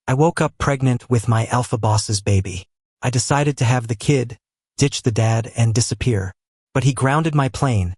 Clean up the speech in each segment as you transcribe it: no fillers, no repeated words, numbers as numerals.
I woke up pregnant with my alpha boss's baby. I decided to have the kid, ditch the dad, and disappear. But he grounded my plane,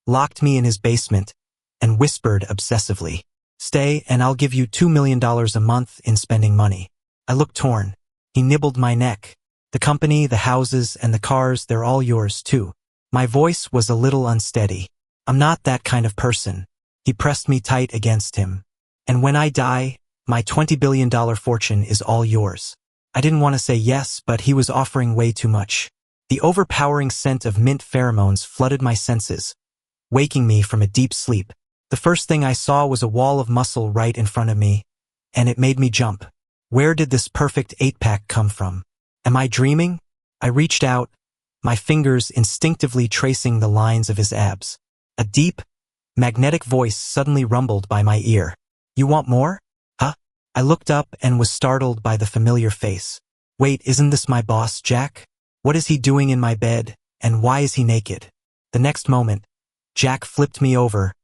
locked me in his basement, and whispered obsessively, "Stay and I'll give you $2 million a month in spending money." I looked torn. He nibbled my neck. "The company, the houses, and the cars, they're all yours too." My voice was a little unsteady. "I'm not that kind of person." He pressed me tight against him. "And when I die, my $20 billion fortune is all yours." I didn't want to say yes, but he was offering way too much. The overpowering scent of mint pheromones flooded my senses, waking me from a deep sleep. The first thing I saw was a wall of muscle right in front of me, and it made me jump. Where did this perfect 8-pack come from? Am I dreaming? I reached out, my fingers instinctively tracing the lines of his abs. A deep, magnetic voice suddenly rumbled by my ear. "You want more? Huh?" I looked up and was startled by the familiar face. "Wait, isn't this my boss, Jack? What is he doing in my bed, and why is he naked?" The next moment, Jack flipped me over,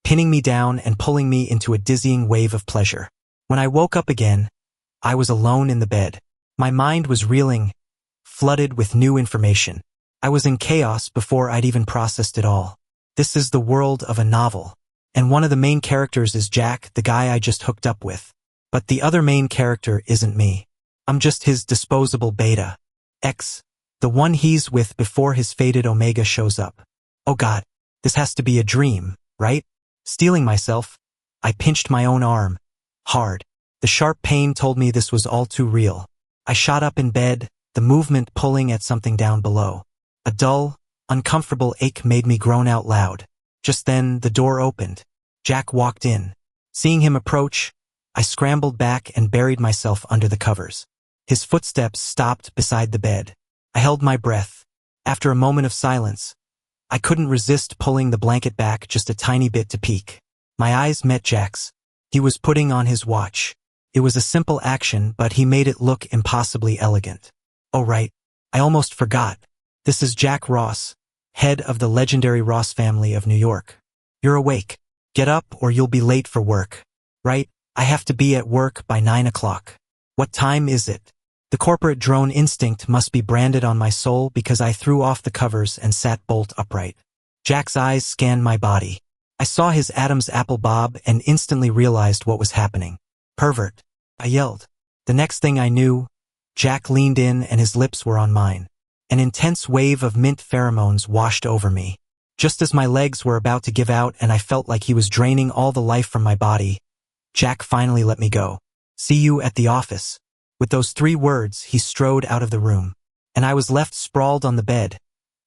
pinning me down and pulling me into a dizzying wave of pleasure. When I woke up again, I was alone in the bed. My mind was reeling, flooded with new information. I was in chaos before I'd even processed it all. This is the world of a novel, and one of the main characters is Jack, the guy I just hooked up with. But the other main character isn't me. I'm just his disposable beta. X, the one he's with before his fated omega shows up. Oh God, this has to be a dream, right? Steeling myself, I pinched my own arm, hard. The sharp pain told me this was all too real. I shot up in bed, the movement pulling at something down below. A dull, uncomfortable ache made me groan out loud. Just then, the door opened. Jack walked in. Seeing him approach, I scrambled back and buried myself under the covers. His footsteps stopped beside the bed. I held my breath. After a moment of silence, I couldn't resist pulling the blanket back just a tiny bit to peek. My eyes met Jack's. He was putting on his watch. It was a simple action, but he made it look impossibly elegant. Oh right, I almost forgot. This is Jack Ross, head of the legendary Ross family of New York. You're awake. Get up or you'll be late for work. Right? I have to be at work by 9 o'clock. What time is it? The corporate drone instinct must be branded on my soul because I threw off the covers and sat bolt upright. Jack's eyes scanned my body. I saw his Adam's apple bob and instantly realized what was happening. "Pervert," I yelled. The next thing I knew, Jack leaned in and his lips were on mine. An intense wave of mint pheromones washed over me. Just as my legs were about to give out and I felt like he was draining all the life from my body, Jack finally let me go. "See you at the office." With those 3 words, he strode out of the room, and I was left sprawled on the bed,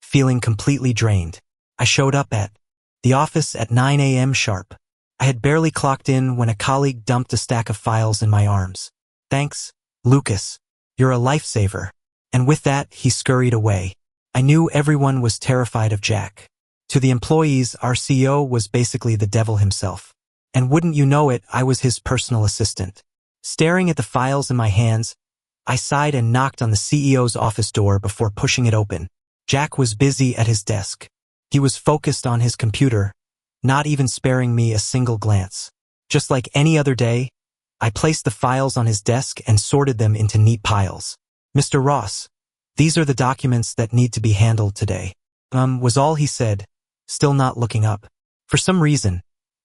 feeling completely drained. I showed up at the office at 9 a.m. sharp. I had barely clocked in when a colleague dumped a stack of files in my arms. "Thanks, Lucas. You're a lifesaver." And with that, he scurried away. I knew everyone was terrified of Jack. To the employees, our CEO was basically the devil himself. And wouldn't you know it, I was his personal assistant. Staring at the files in my hands, I sighed and knocked on the CEO's office door before pushing it open. Jack was busy at his desk. He was focused on his computer, not even sparing me a single glance. Just like any other day, I placed the files on his desk and sorted them into neat piles. "Mr. Ross, these are the documents that need to be handled today." Was all he said, still not looking up. For some reason,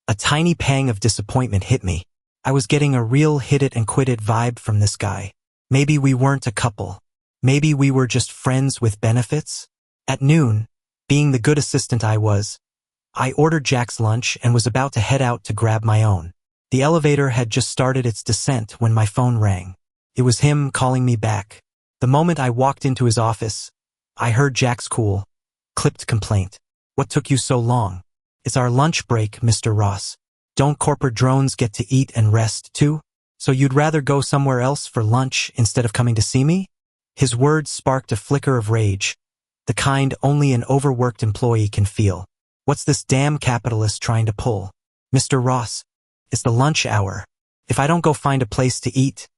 a tiny pang of disappointment hit me. I was getting a real hit it and quit it vibe from this guy. Maybe we weren't a couple. Maybe we were just friends with benefits? At noon, being the good assistant I was, I ordered Jack's lunch and was about to head out to grab my own. The elevator had just started its descent when my phone rang. It was him calling me back. The moment I walked into his office, I heard Jack's cool, clipped complaint. "What took you so long? It's our lunch break, Mr. Ross. Don't corporate drones get to eat and rest too? So you'd rather go somewhere else for lunch instead of coming to see me?" His words sparked a flicker of rage, the kind only an overworked employee can feel. What's this damn capitalist trying to pull? "Mr. Ross, it's the lunch hour. If I don't go find a place to eat,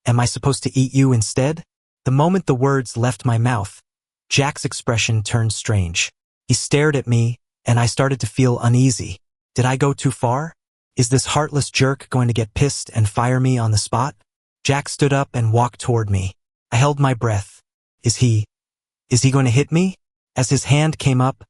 am I supposed to eat you instead?" The moment the words left my mouth, Jack's expression turned strange. He stared at me, and I started to feel uneasy. Did I go too far? Is this heartless jerk going to get pissed and fire me on the spot? Jack stood up and walked toward me. I held my breath. Is he going to hit me? As his hand came up,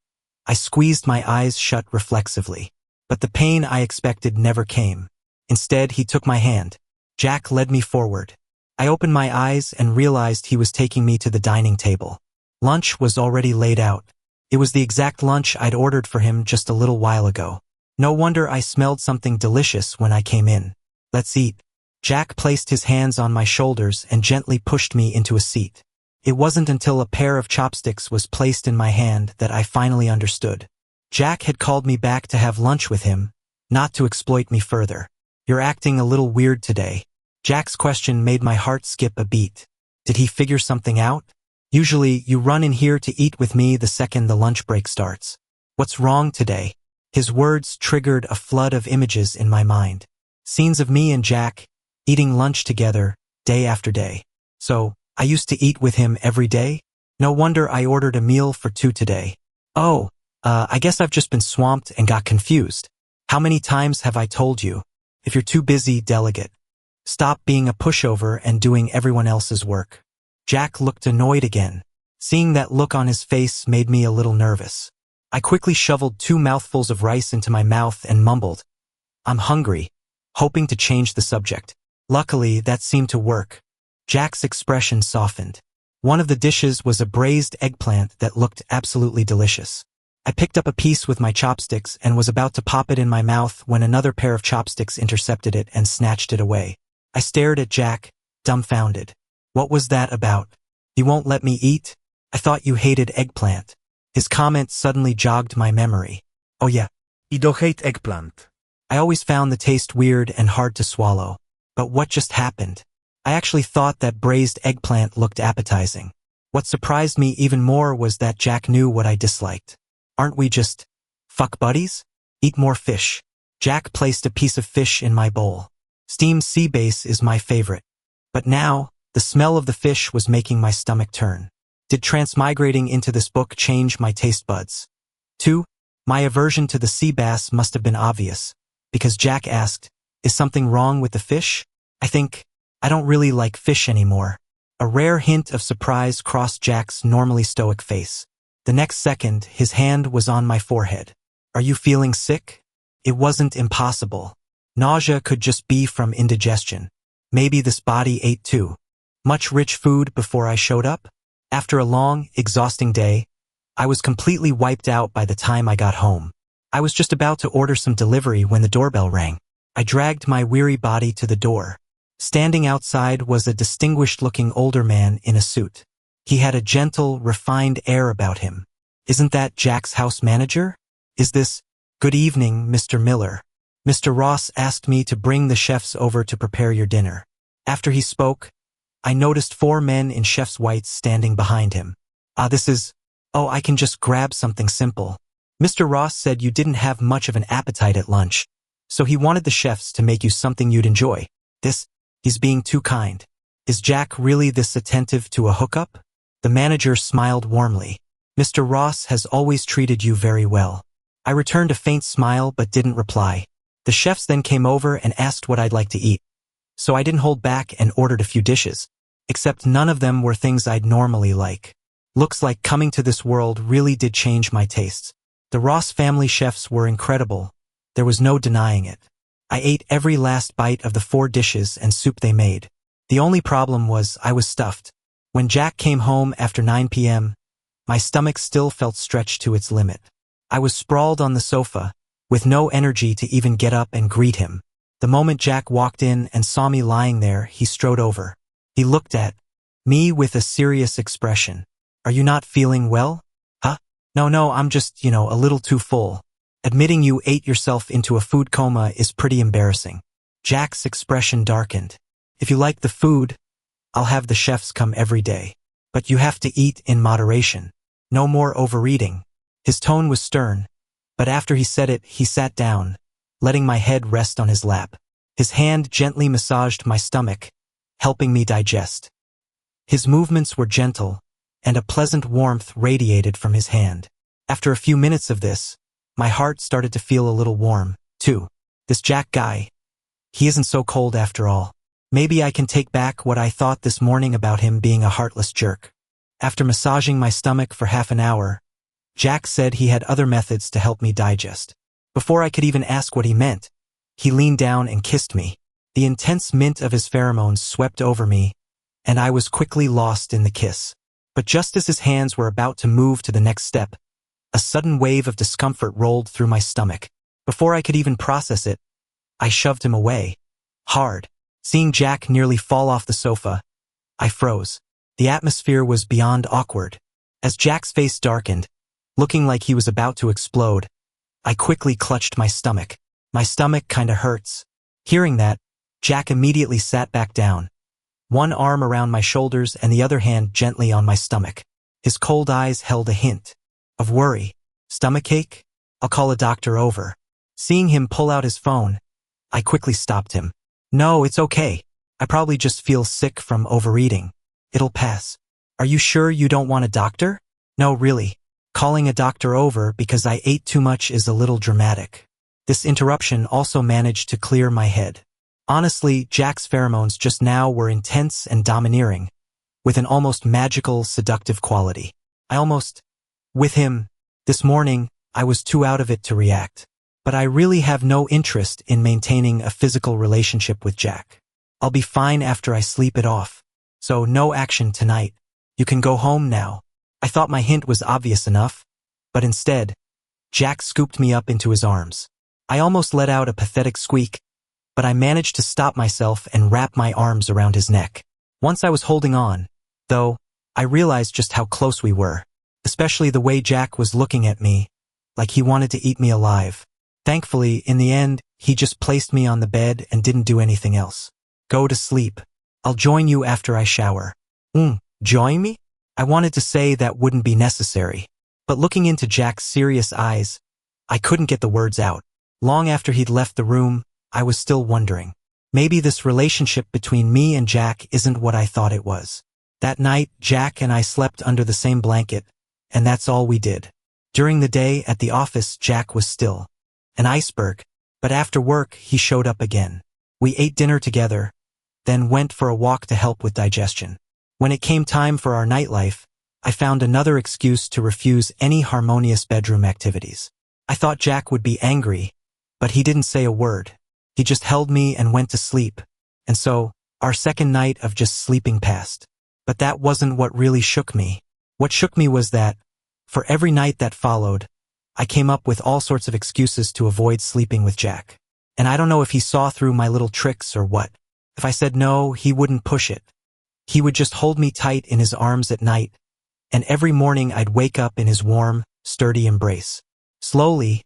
I squeezed my eyes shut reflexively. But the pain I expected never came. Instead, he took my hand. Jack led me forward. I opened my eyes and realized he was taking me to the dining table. Lunch was already laid out. It was the exact lunch I'd ordered for him just a little while ago. No wonder I smelled something delicious when I came in. Let's eat. Jack placed his hands on my shoulders and gently pushed me into a seat. It wasn't until a pair of chopsticks was placed in my hand that I finally understood. Jack had called me back to have lunch with him, not to exploit me further. You're acting a little weird today. Jack's question made my heart skip a beat. Did he figure something out? Usually, you run in here to eat with me the second the lunch break starts. What's wrong today? His words triggered a flood of images in my mind. Scenes of me and Jack, eating lunch together, day after day. So, I used to eat with him every day? No wonder I ordered a meal for two today. Oh, I guess I've just been swamped and got confused. How many times have I told you? If you're too busy, delegate. Stop being a pushover and doing everyone else's work. Jack looked annoyed again. Seeing that look on his face made me a little nervous. I quickly shoveled 2 mouthfuls of rice into my mouth and mumbled, I'm hungry, hoping to change the subject. Luckily, that seemed to work. Jack's expression softened. One of the dishes was a braised eggplant that looked absolutely delicious. I picked up a piece with my chopsticks and was about to pop it in my mouth when another pair of chopsticks intercepted it and snatched it away. I stared at Jack, dumbfounded. What was that about? You won't let me eat? I thought you hated eggplant. His comment suddenly jogged my memory. Oh yeah, I don't hate eggplant. I always found the taste weird and hard to swallow. But what just happened? I actually thought that braised eggplant looked appetizing. What surprised me even more was that Jack knew what I disliked. Aren't we just fuck buddies? Eat more fish. Jack placed a piece of fish in my bowl. Steamed sea bass is my favorite. But now, the smell of the fish was making my stomach turn. Did transmigrating into this book change my taste buds? 2. My aversion to the sea bass must have been obvious, because Jack asked, is something wrong with the fish? I don't really like fish anymore. A rare hint of surprise crossed Jack's normally stoic face. The next second, his hand was on my forehead. Are you feeling sick? It wasn't impossible. Nausea could just be from indigestion. Maybe this body ate too much rich food before I showed up? After a long, exhausting day, I was completely wiped out by the time I got home. I was just about to order some delivery when the doorbell rang. I dragged my weary body to the door. Standing outside was a distinguished-looking older man in a suit. He had a gentle, refined air about him. Isn't that Jack's house manager? Is this, good evening, Mr. Miller. Mr. Ross asked me to bring the chefs over to prepare your dinner. After he spoke, I noticed 4 men in chef's whites standing behind him. I can just grab something simple. Mr. Ross said you didn't have much of an appetite at lunch, so he wanted the chefs to make you something you'd enjoy. He's being too kind. Is Jack really this attentive to a hookup? The manager smiled warmly. Mr. Ross has always treated you very well. I returned a faint smile but didn't reply. The chefs then came over and asked what I'd like to eat. So I didn't hold back and ordered a few dishes. Except none of them were things I'd normally like. Looks like coming to this world really did change my tastes. The Ross family chefs were incredible. There was no denying it. I ate every last bite of the 4 dishes and soup they made. The only problem was I was stuffed. When Jack came home after 9 p.m., my stomach still felt stretched to its limit. I was sprawled on the sofa, with no energy to even get up and greet him. The moment Jack walked in and saw me lying there, he strode over. He looked at me with a serious expression. Are you not feeling well? Huh? No, I'm just, a little too full. Admitting you ate yourself into a food coma is pretty embarrassing. Jack's expression darkened. If you like the food, I'll have the chefs come every day. But you have to eat in moderation. No more overeating. His tone was stern, but after he said it, he sat down, letting my head rest on his lap. His hand gently massaged my stomach, helping me digest. His movements were gentle, and a pleasant warmth radiated from his hand. After a few minutes of this, my heart started to feel a little warm, too. This Jack guy, he isn't so cold after all. Maybe I can take back what I thought this morning about him being a heartless jerk. After massaging my stomach for half an hour, Jack said he had other methods to help me digest. Before I could even ask what he meant, he leaned down and kissed me. The intense mint of his pheromones swept over me, and I was quickly lost in the kiss. But just as his hands were about to move to the next step, a sudden wave of discomfort rolled through my stomach. Before I could even process it, I shoved him away. Hard. Seeing Jack nearly fall off the sofa, I froze. The atmosphere was beyond awkward. As Jack's face darkened, looking like he was about to explode, I quickly clutched my stomach. My stomach kinda hurts. Hearing that, Jack immediately sat back down, one arm around my shoulders and the other hand gently on my stomach. His cold eyes held a hint of worry. Stomachache? I'll call a doctor over. Seeing him pull out his phone, I quickly stopped him. No, it's okay. I probably just feel sick from overeating. It'll pass. Are you sure you don't want a doctor? No, really. Calling a doctor over because I ate too much is a little dramatic. This interruption also managed to clear my head. Honestly, Jack's pheromones just now were intense and domineering, with an almost magical, seductive quality. With him, this morning, I was too out of it to react. But I really have no interest in maintaining a physical relationship with Jack. I'll be fine after I sleep it off. So no action tonight. You can go home now. I thought my hint was obvious enough, but instead, Jack scooped me up into his arms. I almost let out a pathetic squeak, but I managed to stop myself and wrap my arms around his neck. Once I was holding on, though, I realized just how close we were, especially the way Jack was looking at me, like he wanted to eat me alive. Thankfully, in the end, he just placed me on the bed and didn't do anything else. Go to sleep. I'll join you after I shower. Join me? I wanted to say that wouldn't be necessary, but looking into Jack's serious eyes, I couldn't get the words out. Long after he'd left the room, I was still wondering. Maybe this relationship between me and Jack isn't what I thought it was. That night, Jack and I slept under the same blanket, and that's all we did. During the day at the office, Jack was still an iceberg, but after work, he showed up again. We ate dinner together, then went for a walk to help with digestion. When it came time for our nightlife, I found another excuse to refuse any harmonious bedroom activities. I thought Jack would be angry, but he didn't say a word. He just held me and went to sleep, and so, our second night of just sleeping passed. But that wasn't what really shook me. What shook me was that, for every night that followed, I came up with all sorts of excuses to avoid sleeping with Jack. And I don't know if he saw through my little tricks or what. If I said no, he wouldn't push it. He would just hold me tight in his arms at night, and every morning I'd wake up in his warm, sturdy embrace. Slowly,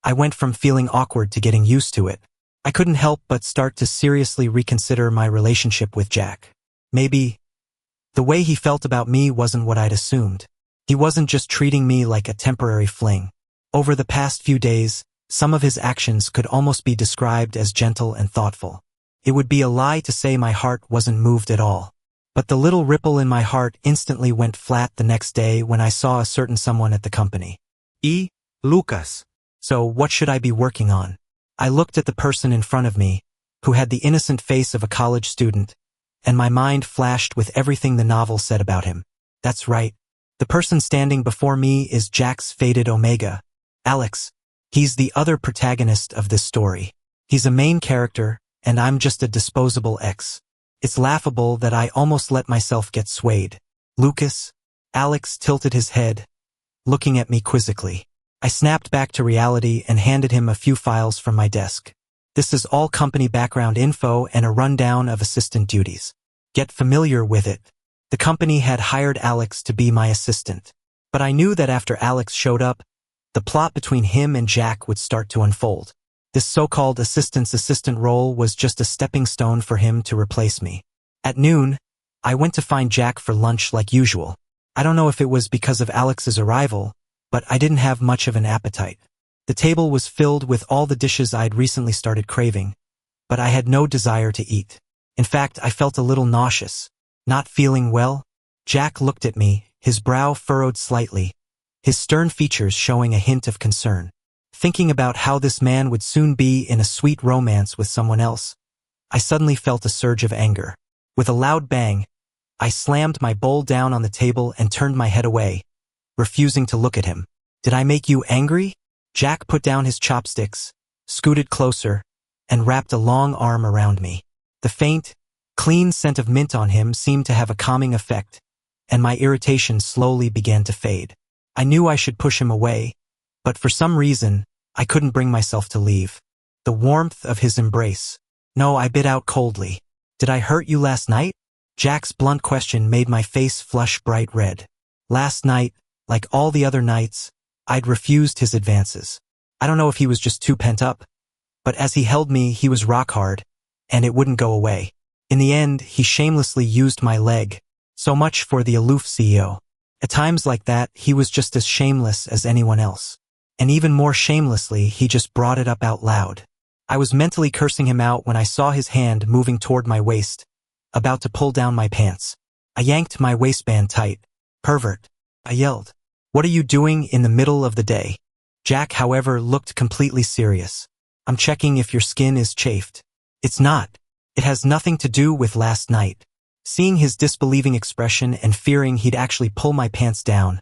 I went from feeling awkward to getting used to it. I couldn't help but start to seriously reconsider my relationship with Jack. Maybe the way he felt about me wasn't what I'd assumed. He wasn't just treating me like a temporary fling. Over the past few days, some of his actions could almost be described as gentle and thoughtful. It would be a lie to say my heart wasn't moved at all. But the little ripple in my heart instantly went flat the next day when I saw a certain someone at the company. Lucas. So what should I be working on? I looked at the person in front of me, who had the innocent face of a college student, and my mind flashed with everything the novel said about him. That's right. The person standing before me is Jack's fated omega, Alex. He's the other protagonist of this story. He's a main character, and I'm just a disposable ex. It's laughable that I almost let myself get swayed. Lucas? Alex tilted his head, looking at me quizzically. I snapped back to reality and handed him a few files from my desk. This is all company background info and a rundown of assistant duties. Get familiar with it. The company had hired Alex to be my assistant. But I knew that after Alex showed up, the plot between him and Jack would start to unfold. This so-called assistant's assistant role was just a stepping stone for him to replace me. At noon, I went to find Jack for lunch like usual. I don't know if it was because of Alex's arrival, but I didn't have much of an appetite. The table was filled with all the dishes I'd recently started craving, but I had no desire to eat. In fact, I felt a little nauseous. Not feeling well? Jack looked at me, his brow furrowed slightly, his stern features showing a hint of concern. Thinking about how this man would soon be in a sweet romance with someone else, I suddenly felt a surge of anger. With a loud bang, I slammed my bowl down on the table and turned my head away, refusing to look at him. Did I make you angry? Jack put down his chopsticks, scooted closer, and wrapped a long arm around me. The faint, clean scent of mint on him seemed to have a calming effect, and my irritation slowly began to fade. I knew I should push him away, but for some reason, I couldn't bring myself to leave. The warmth of his embrace. No, I bit out coldly. Did I hurt you last night? Jack's blunt question made my face flush bright red. Last night, like all the other nights, I'd refused his advances. I don't know if he was just too pent up, but as he held me, he was rock hard, and it wouldn't go away. In the end, he shamelessly used my leg. So much for the aloof CEO. At times like that, he was just as shameless as anyone else. And even more shamelessly, he just brought it up out loud. I was mentally cursing him out when I saw his hand moving toward my waist, about to pull down my pants. I yanked my waistband tight. Pervert. I yelled. What are you doing in the middle of the day? Jack, however, looked completely serious. I'm checking if your skin is chafed. It's not. It has nothing to do with last night. Seeing his disbelieving expression and fearing he'd actually pull my pants down,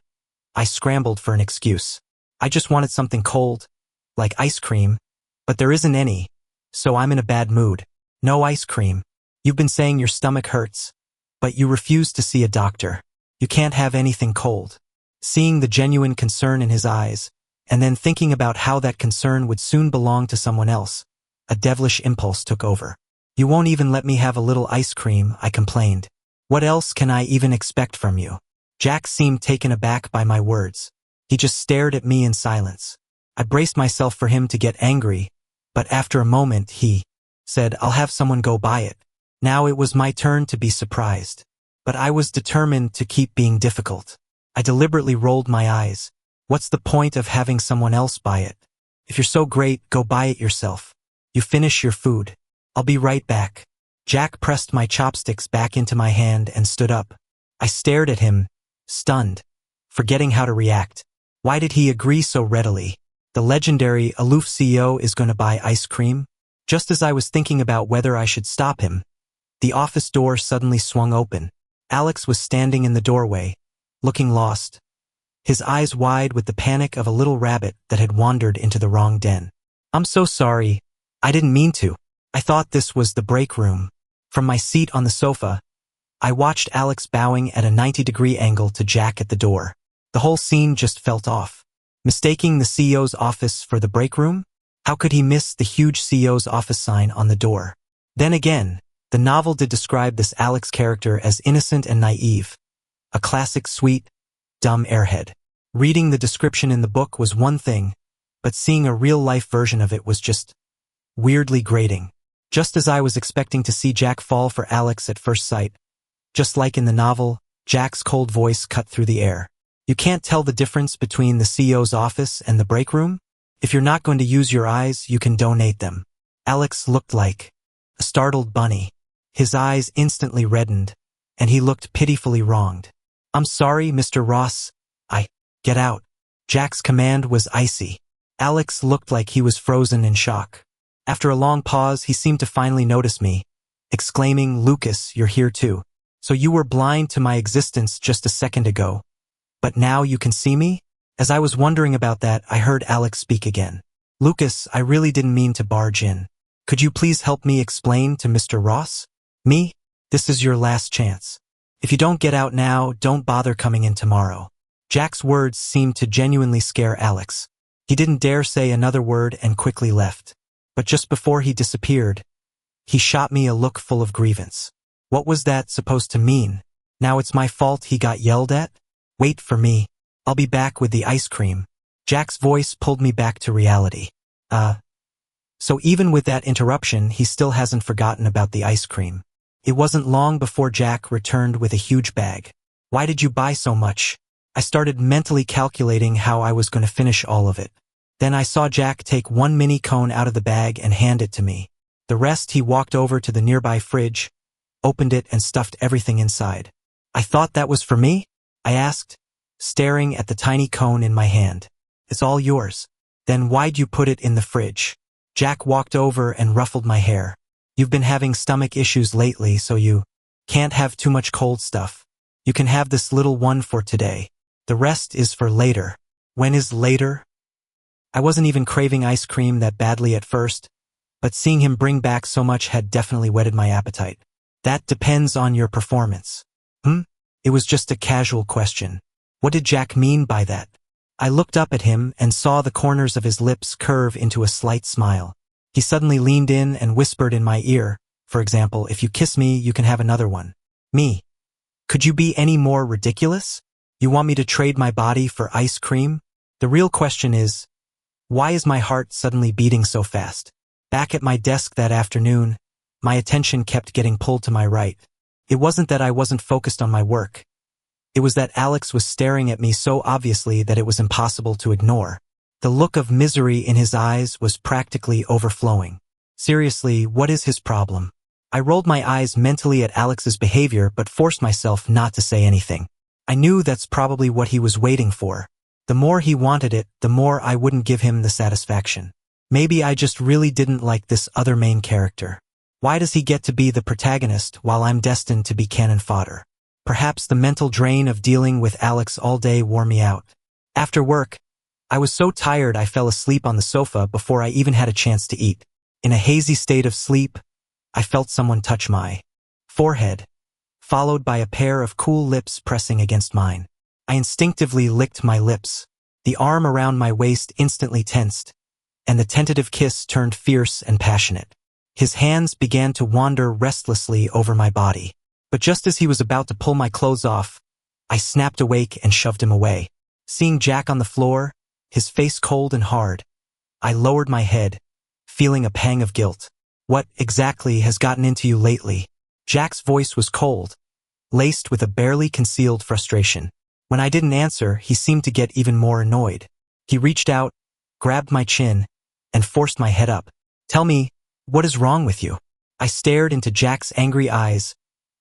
I scrambled for an excuse. I just wanted something cold, like ice cream, but there isn't any, so I'm in a bad mood. No ice cream. You've been saying your stomach hurts, but you refuse to see a doctor. You can't have anything cold. Seeing the genuine concern in his eyes, and then thinking about how that concern would soon belong to someone else, a devilish impulse took over. You won't even let me have a little ice cream, I complained. What else can I even expect from you? Jack seemed taken aback by my words. He just stared at me in silence. I braced myself for him to get angry, but after a moment he said, I'll have someone go buy it. Now it was my turn to be surprised. But I was determined to keep being difficult. I deliberately rolled my eyes. What's the point of having someone else buy it? If you're so great, go buy it yourself. You finish your food. I'll be right back. Jack pressed my chopsticks back into my hand and stood up. I stared at him, stunned, forgetting how to react. Why did he agree so readily? The legendary aloof CEO is going to buy ice cream? Just as I was thinking about whether I should stop him, the office door suddenly swung open. Alex was standing in the doorway, looking lost, his eyes wide with the panic of a little rabbit that had wandered into the wrong den. I'm so sorry. I didn't mean to. I thought this was the break room. From my seat on the sofa, I watched Alex bowing at a 90-degree angle to Jack at the door. The whole scene just felt off. Mistaking the CEO's office for the break room? How could he miss the huge CEO's office sign on the door? Then again, the novel did describe this Alex character as innocent and naive. A classic sweet, dumb airhead. Reading the description in the book was one thing, but seeing a real-life version of it was just weirdly grating. Just as I was expecting to see Jack fall for Alex at first sight, just like in the novel, Jack's cold voice cut through the air. You can't tell the difference between the CEO's office and the break room? If you're not going to use your eyes, you can donate them. Alex looked like a startled bunny. His eyes instantly reddened, and he looked pitifully wronged. I'm sorry, Mr. Ross. Get out. Jack's command was icy. Alex looked like he was frozen in shock. After a long pause, he seemed to finally notice me, exclaiming, Lucas, you're here too. So you were blind to my existence just a second ago, but now you can see me? As I was wondering about that, I heard Alex speak again. Lucas, I really didn't mean to barge in. Could you please help me explain to Mr. Ross? Me? This is your last chance. If you don't get out now, don't bother coming in tomorrow. Jack's words seemed to genuinely scare Alex. He didn't dare say another word and quickly left. But just before he disappeared, he shot me a look full of grievance. What was that supposed to mean? Now it's my fault he got yelled at? Wait for me. I'll be back with the ice cream. Jack's voice pulled me back to reality. So even with that interruption, he still hasn't forgotten about the ice cream. It wasn't long before Jack returned with a huge bag. Why did you buy so much? I started mentally calculating how I was going to finish all of it. Then I saw Jack take one mini cone out of the bag and hand it to me. The rest he walked over to the nearby fridge, opened it and stuffed everything inside. I thought that was for me? I asked, staring at the tiny cone in my hand. It's all yours. Then why'd you put it in the fridge? Jack walked over and ruffled my hair. You've been having stomach issues lately, so you can't have too much cold stuff. You can have this little one for today. The rest is for later. When is later? I wasn't even craving ice cream that badly at first, but seeing him bring back so much had definitely whetted my appetite. That depends on your performance. It was just a casual question. What did Jack mean by that? I looked up at him and saw the corners of his lips curve into a slight smile. He suddenly leaned in and whispered in my ear, for example, if you kiss me, you can have another one. Me. Could you be any more ridiculous? You want me to trade my body for ice cream? The real question is, why is my heart suddenly beating so fast? Back at my desk that afternoon, my attention kept getting pulled to my right. It wasn't that I wasn't focused on my work. It was that Alex was staring at me so obviously that it was impossible to ignore. The look of misery in his eyes was practically overflowing. Seriously, what is his problem? I rolled my eyes mentally at Alex's behavior but forced myself not to say anything. I knew that's probably what he was waiting for. The more he wanted it, the more I wouldn't give him the satisfaction. Maybe I just really didn't like this other main character. Why does he get to be the protagonist while I'm destined to be cannon fodder? Perhaps the mental drain of dealing with Alex all day wore me out. After work, I was so tired I fell asleep on the sofa before I even had a chance to eat. In a hazy state of sleep, I felt someone touch my forehead, followed by a pair of cool lips pressing against mine. I instinctively licked my lips. The arm around my waist instantly tensed, and the tentative kiss turned fierce and passionate. His hands began to wander restlessly over my body. But just as he was about to pull my clothes off, I snapped awake and shoved him away. Seeing Jack on the floor, his face cold and hard, I lowered my head, feeling a pang of guilt. What exactly has gotten into you lately? Jack's voice was cold, laced with a barely concealed frustration. When I didn't answer, he seemed to get even more annoyed. He reached out, grabbed my chin, and forced my head up. Tell me, what is wrong with you? I stared into Jack's angry eyes,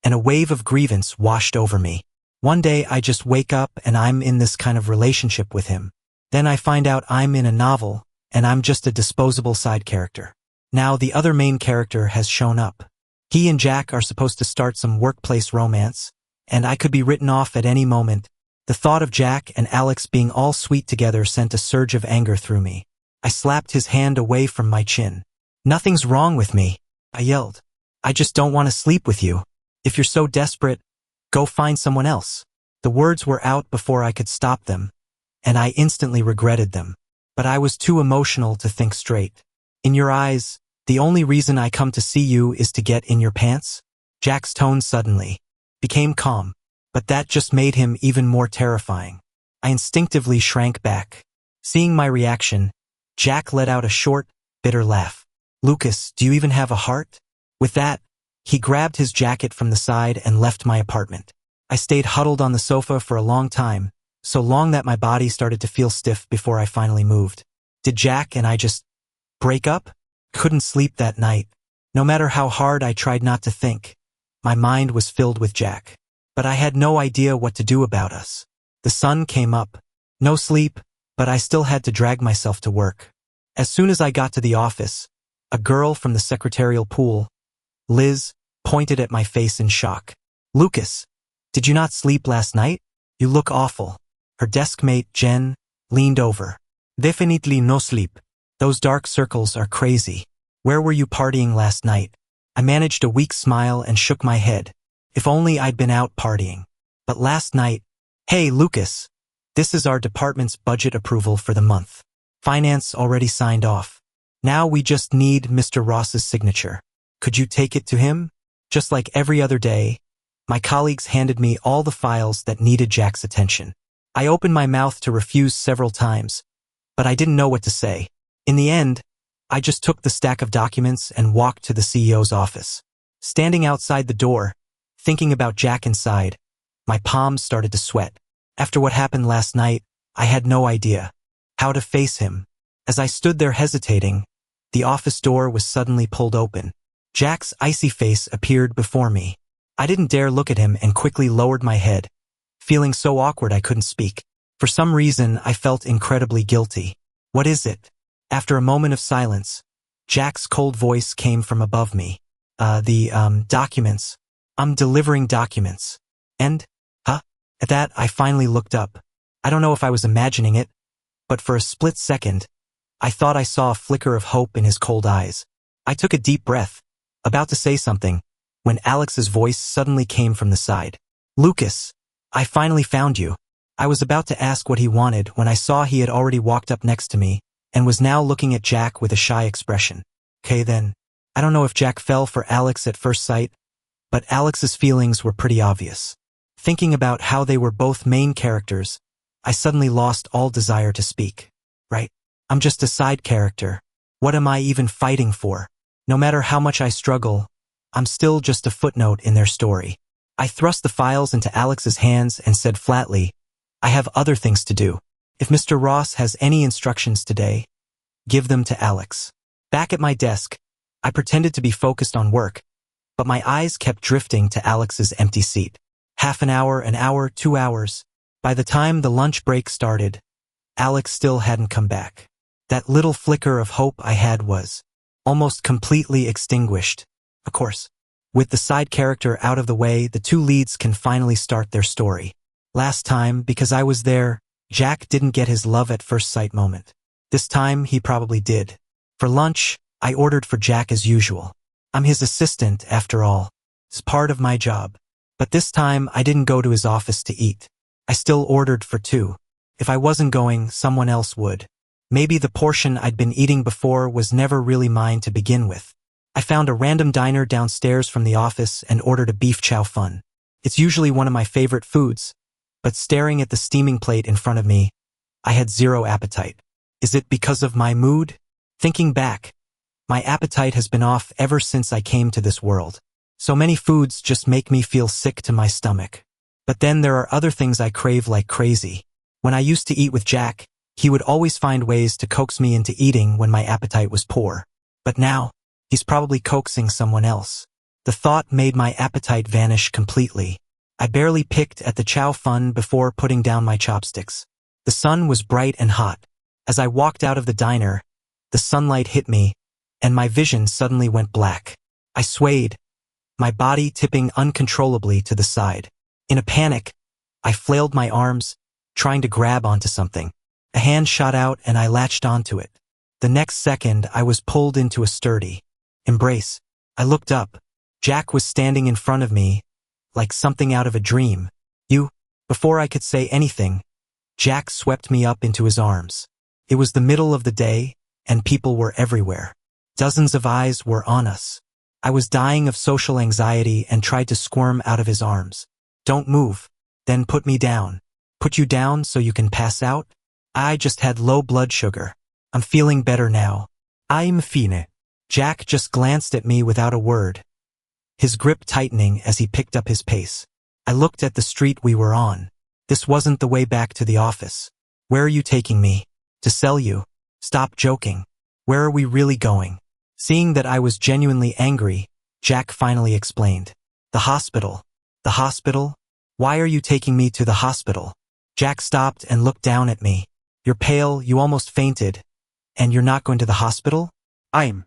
and a wave of grievance washed over me. One day I just wake up and I'm in this kind of relationship with him. Then I find out I'm in a novel, and I'm just a disposable side character. Now the other main character has shown up. He and Jack are supposed to start some workplace romance, and I could be written off at any moment. The thought of Jack and Alex being all sweet together sent a surge of anger through me. I slapped his hand away from my chin. Nothing's wrong with me, I yelled. I just don't want to sleep with you. If you're so desperate, go find someone else. The words were out before I could stop them, and I instantly regretted them. But I was too emotional to think straight. In your eyes, the only reason I come to see you is to get in your pants? Jack's tone suddenly became calm, but that just made him even more terrifying. I instinctively shrank back. Seeing my reaction, Jack let out a short, bitter laugh. Lucas, do you even have a heart? With that, he grabbed his jacket from the side and left my apartment. I stayed huddled on the sofa for a long time, so long that my body started to feel stiff before I finally moved. Did Jack and I just break up? Couldn't sleep that night. No matter how hard I tried not to think, my mind was filled with Jack. But I had no idea what to do about us. The sun came up. No sleep, but I still had to drag myself to work. As soon as I got to the office, a girl from the secretarial pool, Liz, pointed at my face in shock. Lucas, did you not sleep last night? You look awful. Her desk mate, Jen, leaned over. Definitely no sleep. Those dark circles are crazy. Where were you partying last night? I managed a weak smile and shook my head. If only I'd been out partying. But last night, hey Lucas, this is our department's budget approval for the month. Finance already signed off. Now we just need Mr. Ross's signature. Could you take it to him? Just like every other day, my colleagues handed me all the files that needed Jack's attention. I opened my mouth to refuse several times, but I didn't know what to say. In the end, I just took the stack of documents and walked to the CEO's office. Standing outside the door, thinking about Jack inside, my palms started to sweat. After what happened last night, I had no idea how to face him. As I stood there hesitating, the office door was suddenly pulled open. Jack's icy face appeared before me. I didn't dare look at him and quickly lowered my head, feeling so awkward I couldn't speak. For some reason, I felt incredibly guilty. What is it? After a moment of silence, Jack's cold voice came from above me. Documents. I'm delivering documents. And, huh? At that, I finally looked up. I don't know if I was imagining it, but for a split second, I thought I saw a flicker of hope in his cold eyes. I took a deep breath, about to say something, when Alex's voice suddenly came from the side. Lucas, I finally found you. I was about to ask what he wanted when I saw he had already walked up next to me and was now looking at Jack with a shy expression. Okay then. I don't know if Jack fell for Alex at first sight, but Alex's feelings were pretty obvious. Thinking about how they were both main characters, I suddenly lost all desire to speak. Right? I'm just a side character. What am I even fighting for? No matter how much I struggle, I'm still just a footnote in their story. I thrust the files into Alex's hands and said flatly, I have other things to do. If Mr. Ross has any instructions today, give them to Alex. Back at my desk, I pretended to be focused on work, but my eyes kept drifting to Alex's empty seat. Half an hour, 2 hours. By the time the lunch break started, Alex still hadn't come back. That little flicker of hope I had was almost completely extinguished. Of course, with the side character out of the way, the two leads can finally start their story. Last time, because I was there, Jack didn't get his love at first sight moment. This time, he probably did. For lunch, I ordered for Jack as usual. I'm his assistant, after all. It's part of my job. But this time, I didn't go to his office to eat. I still ordered for two. If I wasn't going, someone else would. Maybe the portion I'd been eating before was never really mine to begin with. I found a random diner downstairs from the office and ordered a beef chow fun. It's usually one of my favorite foods, but staring at the steaming plate in front of me, I had zero appetite. Is it because of my mood? Thinking back, my appetite has been off ever since I came to this world. So many foods just make me feel sick to my stomach. But then there are other things I crave like crazy. When I used to eat with Jack, he would always find ways to coax me into eating when my appetite was poor. But now, he's probably coaxing someone else. The thought made my appetite vanish completely. I barely picked at the chow fun before putting down my chopsticks. The sun was bright and hot. As I walked out of the diner, the sunlight hit me, and my vision suddenly went black. I swayed, my body tipping uncontrollably to the side. In a panic, I flailed my arms, trying to grab onto something. A hand shot out and I latched onto it. The next second, I was pulled into a sturdy embrace. I looked up. Jack was standing in front of me, like something out of a dream. You? Before I could say anything, Jack swept me up into his arms. It was the middle of the day, and people were everywhere. Dozens of eyes were on us. I was dying of social anxiety and tried to squirm out of his arms. Don't move. Then put me down. Put you down so you can pass out? I just had low blood sugar. I'm feeling better now. I'm fine. Jack just glanced at me without a word, his grip tightening as he picked up his pace. I looked at the street we were on. This wasn't the way back to the office. Where are you taking me? To sell you. Stop joking. Where are we really going? Seeing that I was genuinely angry, Jack finally explained. The hospital. The hospital? Why are you taking me to the hospital? Jack stopped and looked down at me. You're pale, you almost fainted. And you're not going to the hospital? I'm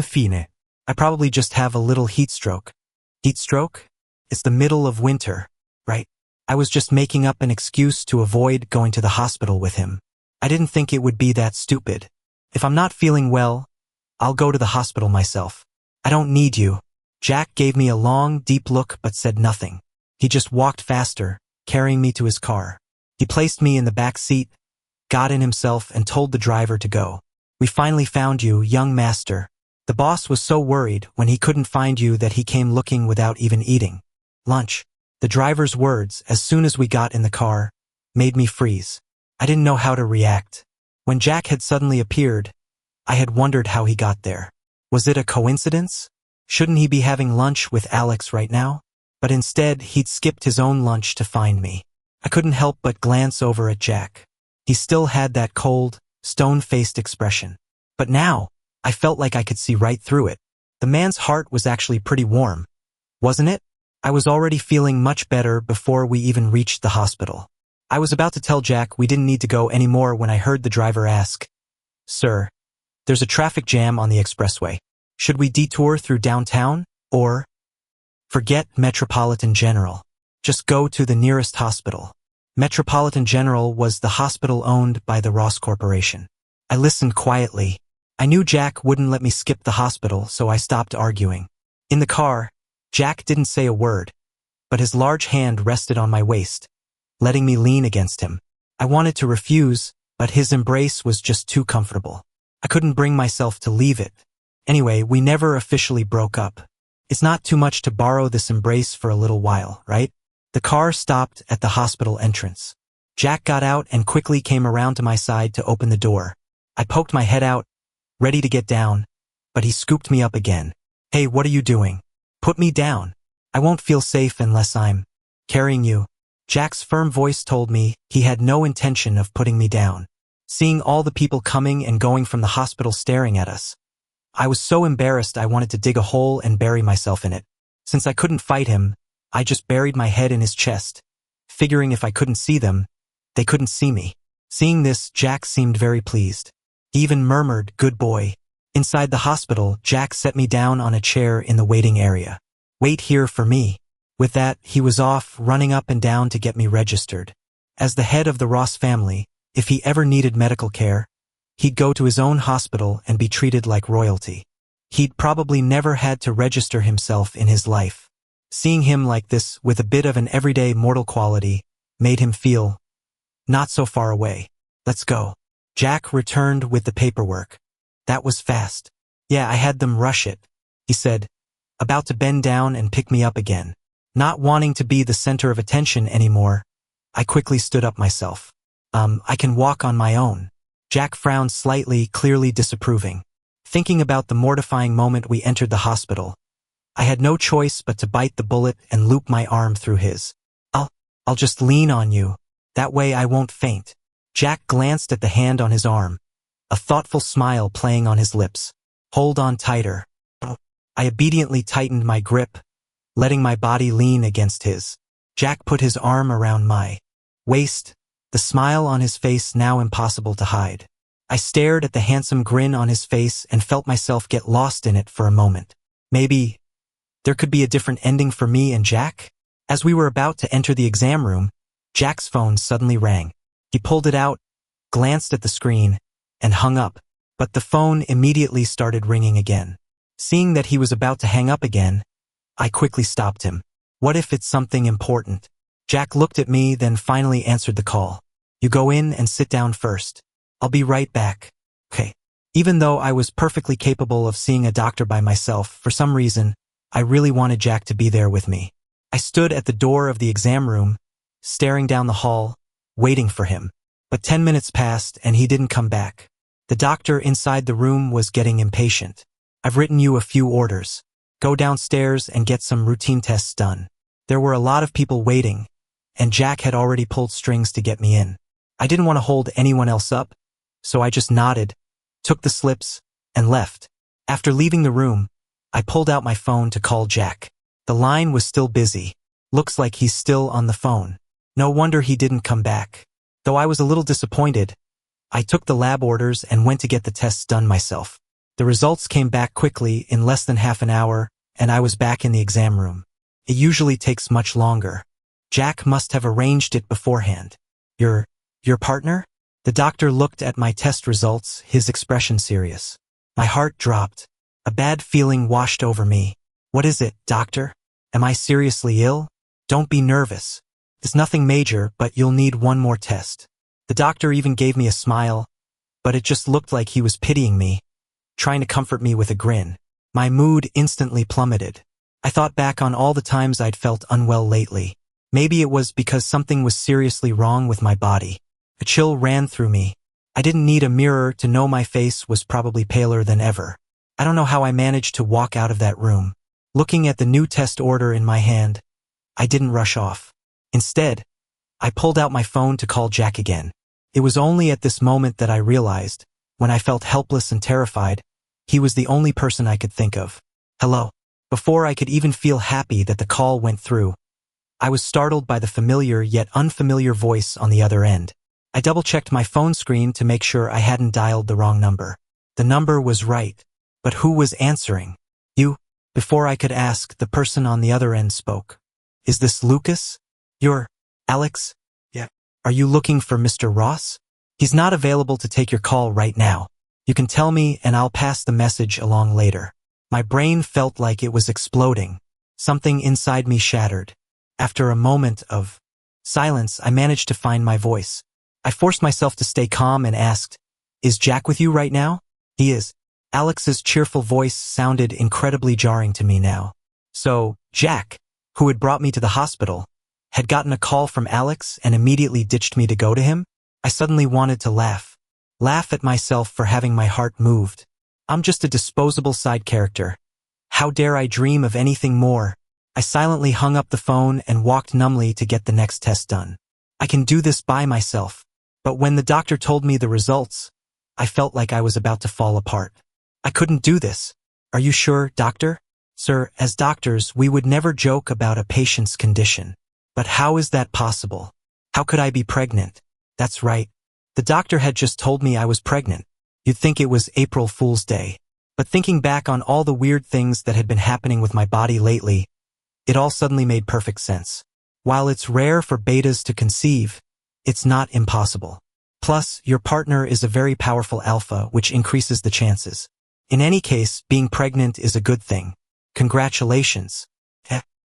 fine. I probably just have a little heat stroke. Heat stroke? It's the middle of winter, right? I was just making up an excuse to avoid going to the hospital with him. I didn't think it would be that stupid. If I'm not feeling well, I'll go to the hospital myself. I don't need you. Jack gave me a long, deep look but said nothing. He just walked faster, carrying me to his car. He placed me in the back seat, got in himself and told the driver to go. We finally found you, young master. The boss was so worried when he couldn't find you that he came looking without even eating lunch. The driver's words, as soon as we got in the car, made me freeze. I didn't know how to react. When Jack had suddenly appeared, I had wondered how he got there. Was it a coincidence? Shouldn't he be having lunch with Alex right now? But instead, he'd skipped his own lunch to find me. I couldn't help but glance over at Jack. He still had that cold, stone-faced expression. But now, I felt like I could see right through it. The man's heart was actually pretty warm, wasn't it? I was already feeling much better before we even reached the hospital. I was about to tell Jack we didn't need to go anymore when I heard the driver ask, "Sir, there's a traffic jam on the expressway. Should we detour through downtown? Or forget Metropolitan General. Just go to the nearest hospital. Metropolitan General was the hospital owned by the Ross Corporation. I listened quietly. I knew Jack wouldn't let me skip the hospital, so I stopped arguing. In the car, Jack didn't say a word, but his large hand rested on my waist, letting me lean against him. I wanted to refuse, but his embrace was just too comfortable. I couldn't bring myself to leave it. Anyway, we never officially broke up. It's not too much to borrow this embrace for a little while, right? The car stopped at the hospital entrance. Jack got out and quickly came around to my side to open the door. I poked my head out, ready to get down, but he scooped me up again. Hey, what are you doing? Put me down. I won't feel safe unless I'm carrying you. Jack's firm voice told me he had no intention of putting me down. Seeing all the people coming and going from the hospital staring at us, I was so embarrassed I wanted to dig a hole and bury myself in it. Since I couldn't fight him, I just buried my head in his chest, figuring if I couldn't see them, they couldn't see me. Seeing this, Jack seemed very pleased. He even murmured, "Good boy." Inside the hospital, Jack set me down on a chair in the waiting area. Wait here for me. With that, he was off, running up and down to get me registered. As the head of the Ross family, if he ever needed medical care, he'd go to his own hospital and be treated like royalty. He'd probably never had to register himself in his life. Seeing him like this, with a bit of an everyday mortal quality, made him feel not so far away. Let's go. Jack returned with the paperwork. That was fast. Yeah, I had them rush it, he said, about to bend down and pick me up again. Not wanting to be the center of attention anymore, I quickly stood up myself. I can walk on my own. Jack frowned slightly, clearly disapproving. Thinking about the mortifying moment we entered the hospital, I had no choice but to bite the bullet and loop my arm through his. I'll just lean on you. That way I won't faint. Jack glanced at the hand on his arm, a thoughtful smile playing on his lips. Hold on tighter. I obediently tightened my grip, letting my body lean against his. Jack put his arm around my waist, the smile on his face now impossible to hide. I stared at the handsome grin on his face and felt myself get lost in it for a moment. Maybe there could be a different ending for me and Jack? As we were about to enter the exam room, Jack's phone suddenly rang. He pulled it out, glanced at the screen, and hung up, but the phone immediately started ringing again. Seeing that he was about to hang up again, I quickly stopped him. What if it's something important? Jack looked at me, then finally answered the call. You go in and sit down first. I'll be right back. Okay. Even though I was perfectly capable of seeing a doctor by myself, for some reason, I really wanted Jack to be there with me. I stood at the door of the exam room, staring down the hall, waiting for him. But 10 minutes passed and he didn't come back. The doctor inside the room was getting impatient. I've written you a few orders. Go downstairs and get some routine tests done. There were a lot of people waiting, and Jack had already pulled strings to get me in. I didn't want to hold anyone else up, so I just nodded, took the slips, and left. After leaving the room, I pulled out my phone to call Jack. The line was still busy. Looks like he's still on the phone. No wonder he didn't come back. Though I was a little disappointed, I took the lab orders and went to get the tests done myself. The results came back quickly in less than half an hour, and I was back in the exam room. It usually takes much longer. Jack must have arranged it beforehand. Your partner? The doctor looked at my test results, his expression serious. My heart dropped. A bad feeling washed over me. What is it, doctor? Am I seriously ill? Don't be nervous. It's nothing major, but you'll need one more test. The doctor even gave me a smile, but it just looked like he was pitying me, trying to comfort me with a grin. My mood instantly plummeted. I thought back on all the times I'd felt unwell lately. Maybe it was because something was seriously wrong with my body. A chill ran through me. I didn't need a mirror to know my face was probably paler than ever. I don't know how I managed to walk out of that room. Looking at the new test order in my hand, I didn't rush off. Instead, I pulled out my phone to call Jack again. It was only at this moment that I realized, when I felt helpless and terrified, he was the only person I could think of. Hello. Before I could even feel happy that the call went through, I was startled by the familiar yet unfamiliar voice on the other end. I double-checked my phone screen to make sure I hadn't dialed the wrong number. The number was right, But who was answering? You. Before I could ask, the person on the other end spoke. Is this Lucas? You're Alex? Yeah. Are you looking for Mr. Ross? He's not available to take your call right now. You can tell me and I'll pass the message along later. My brain felt like it was exploding. Something inside me shattered. After a moment of silence, I managed to find my voice. I forced myself to stay calm and asked, Is Jack with you right now? He is. Alex's cheerful voice sounded incredibly jarring to me now. So, Jack, who had brought me to the hospital, had gotten a call from Alex and immediately ditched me to go to him? I suddenly wanted to laugh. Laugh at myself for having my heart moved. I'm just a disposable side character. How dare I dream of anything more? I silently hung up the phone and walked numbly to get the next test done. I can do this by myself. But when the doctor told me the results, I felt like I was about to fall apart. I couldn't do this. Are you sure, doctor? Sir, as doctors, we would never joke about a patient's condition. But how is that possible? How could I be pregnant? That's right. The doctor had just told me I was pregnant. You'd think it was April Fool's Day. But thinking back on all the weird things that had been happening with my body lately, it all suddenly made perfect sense. While it's rare for betas to conceive, it's not impossible. Plus, your partner is a very powerful alpha, which increases the chances. In any case, being pregnant is a good thing. Congratulations.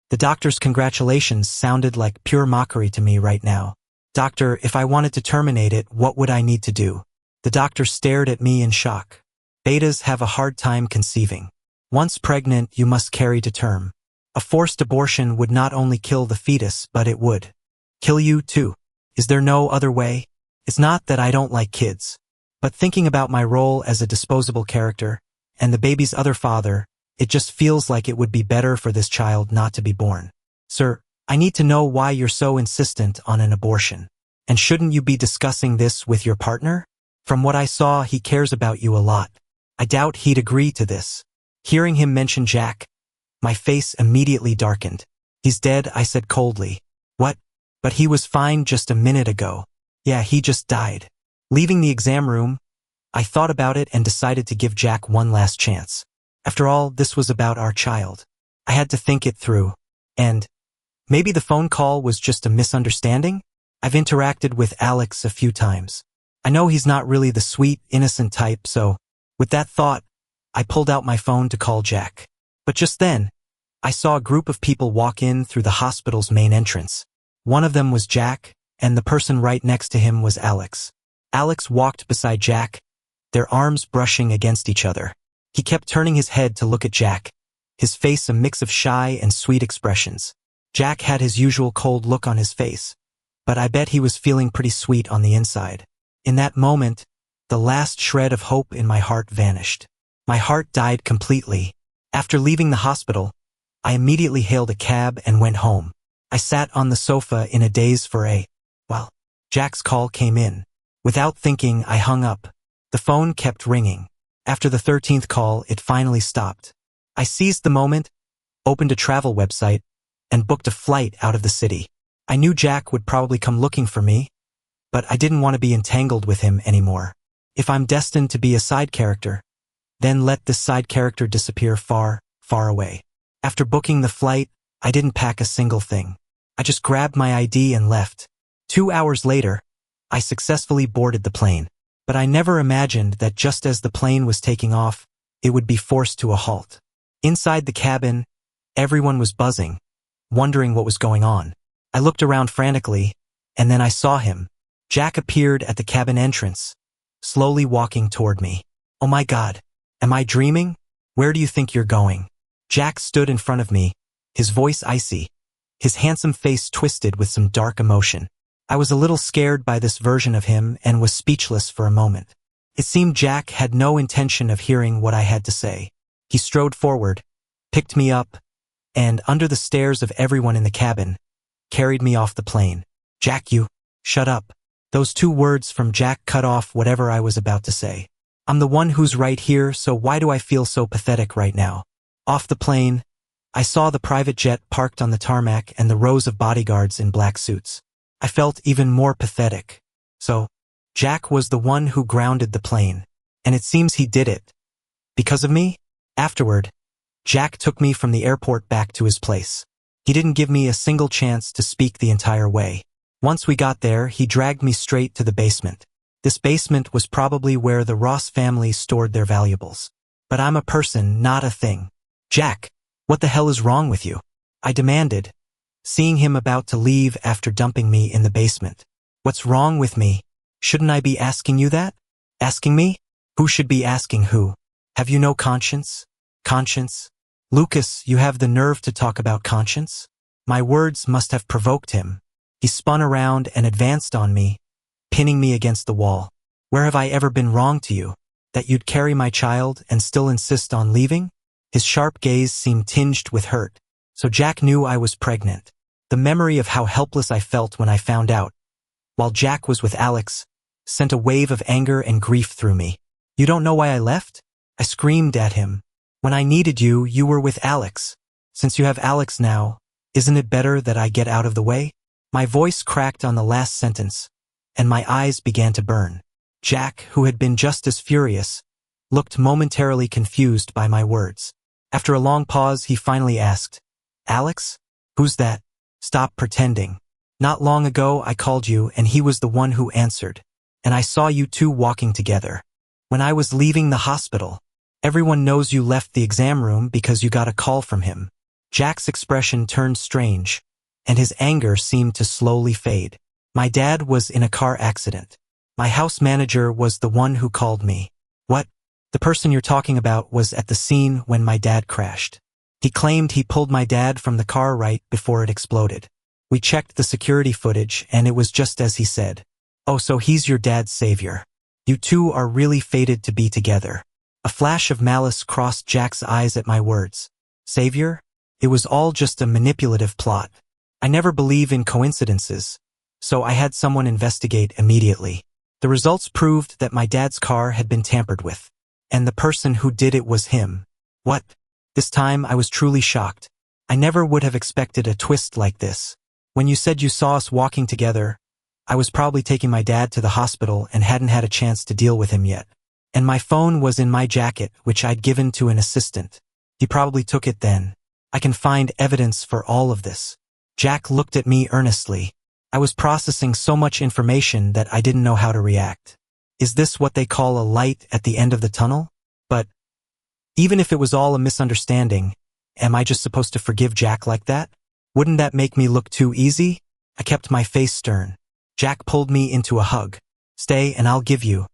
The doctor's congratulations sounded like pure mockery to me right now. Doctor, if I wanted to terminate it, what would I need to do? The doctor stared at me in shock. Betas have a hard time conceiving. Once pregnant, you must carry to term. A forced abortion would not only kill the fetus, but it would kill you too. Is there no other way? It's not that I don't like kids. But thinking about my role as a disposable character, and the baby's other father, it just feels like it would be better for this child not to be born. Sir, I need to know why you're so insistent on an abortion. And shouldn't you be discussing this with your partner? From what I saw, he cares about you a lot. I doubt he'd agree to this. Hearing him mention Jack, my face immediately darkened. He's dead, I said coldly. What? But he was fine just a minute ago. Yeah, he just died. Leaving the exam room, I thought about it and decided to give Jack one last chance. After all, this was about our child. I had to think it through. And maybe the phone call was just a misunderstanding? I've interacted with Alex a few times. I know he's not really the sweet, innocent type, so with that thought, I pulled out my phone to call Jack. But just then, I saw a group of people walk in through the hospital's main entrance. One of them was Jack, and the person right next to him was Alex. Alex walked beside Jack, their arms brushing against each other. He kept turning his head to look at Jack, his face a mix of shy and sweet expressions. Jack had his usual cold look on his face, but I bet he was feeling pretty sweet on the inside. In that moment, the last shred of hope in my heart vanished. My heart died completely. After leaving the hospital, I immediately hailed a cab and went home. I sat on the sofa in a daze while Jack's call came in. Without thinking, I hung up. The phone kept ringing. After the 13th call, it finally stopped. I seized the moment, opened a travel website, and booked a flight out of the city. I knew Jack would probably come looking for me, but I didn't want to be entangled with him anymore. If I'm destined to be a side character, then let this side character disappear far, far away. After booking the flight, I didn't pack a single thing. I just grabbed my ID and left. 2 hours later, I successfully boarded the plane. But I never imagined that just as the plane was taking off, it would be forced to a halt. Inside the cabin, everyone was buzzing, wondering what was going on. I looked around frantically, and then I saw him. Jack appeared at the cabin entrance, slowly walking toward me. Oh my God, am I dreaming? Where do you think you're going? Jack stood in front of me, his voice icy, his handsome face twisted with some dark emotion. I was a little scared by this version of him and was speechless for a moment. It seemed Jack had no intention of hearing what I had to say. He strode forward, picked me up, and under the stares of everyone in the cabin, carried me off the plane. Jack, you, shut up. Those 2 words from Jack cut off whatever I was about to say. I'm the one who's right here, so why do I feel so pathetic right now? Off the plane, I saw the private jet parked on the tarmac and the rows of bodyguards in black suits. I felt even more pathetic. So, Jack was the one who grounded the plane, and it seems he did it. Because of me? Afterward, Jack took me from the airport back to his place. He didn't give me a single chance to speak the entire way. Once we got there, he dragged me straight to the basement. This basement was probably where the Ross family stored their valuables. But I'm a person, not a thing. Jack, what the hell is wrong with you? I demanded, seeing him about to leave after dumping me in the basement. What's wrong with me? Shouldn't I be asking you that? Asking me? Who should be asking who? Have you no conscience? Conscience? Lucas, you have the nerve to talk about conscience? My words must have provoked him. He spun around and advanced on me, pinning me against the wall. Where have I ever been wrong to you? That you'd carry my child and still insist on leaving? His sharp gaze seemed tinged with hurt. So Jack knew I was pregnant. The memory of how helpless I felt when I found out, while Jack was with Alex, sent a wave of anger and grief through me. You don't know why I left? I screamed at him. When I needed you, you were with Alex. Since you have Alex now, isn't it better that I get out of the way? My voice cracked on the last sentence, and my eyes began to burn. Jack, who had been just as furious, looked momentarily confused by my words. After a long pause, he finally asked, Alex? Who's that? Stop pretending. Not long ago, I called you, and he was the one who answered. And I saw you two walking together. When I was leaving the hospital, everyone knows you left the exam room because you got a call from him. Jack's expression turned strange, and his anger seemed to slowly fade. My dad was in a car accident. My house manager was the one who called me. What? The person you're talking about was at the scene when my dad crashed. He claimed he pulled my dad from the car right before it exploded. We checked the security footage, and it was just as he said. Oh, so he's your dad's savior. You two are really fated to be together. A flash of malice crossed Jack's eyes at my words. Savior? It was all just a manipulative plot. I never believe in coincidences, so I had someone investigate immediately. The results proved that my dad's car had been tampered with, and the person who did it was him. What? This time I was truly shocked. I never would have expected a twist like this. When you said you saw us walking together, I was probably taking my dad to the hospital and hadn't had a chance to deal with him yet. And my phone was in my jacket, which I'd given to an assistant. He probably took it then. I can find evidence for all of this. Jack looked at me earnestly. I was processing so much information that I didn't know how to react. Is this what they call a light at the end of the tunnel? But even if it was all a misunderstanding, am I just supposed to forgive Jack like that? Wouldn't that make me look too easy? I kept my face stern. Jack pulled me into a hug. Stay and I'll give you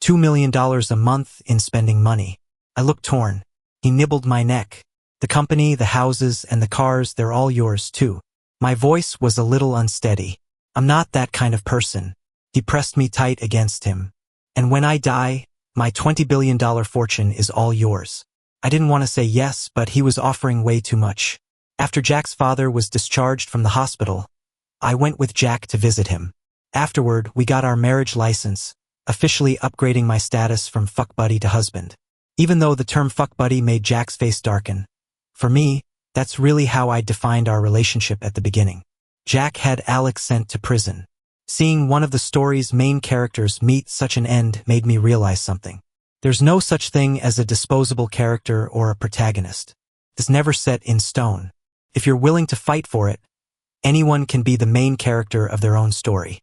$2 million a month in spending money. I looked torn. He nibbled my neck. The company, the houses, and the cars, they're all yours too. My voice was a little unsteady. I'm not that kind of person. He pressed me tight against him. And when I die, my $20 billion fortune is all yours. I didn't want to say yes, but he was offering way too much. After Jack's father was discharged from the hospital, I went with Jack to visit him. Afterward, we got our marriage license, officially upgrading my status from fuck buddy to husband. Even though the term fuck buddy made Jack's face darken, for me, that's really how I defined our relationship at the beginning. Jack had Alex sent to prison. Seeing one of the story's main characters meet such an end made me realize something. There's no such thing as a disposable character or a protagonist. It's never set in stone. If you're willing to fight for it, anyone can be the main character of their own story.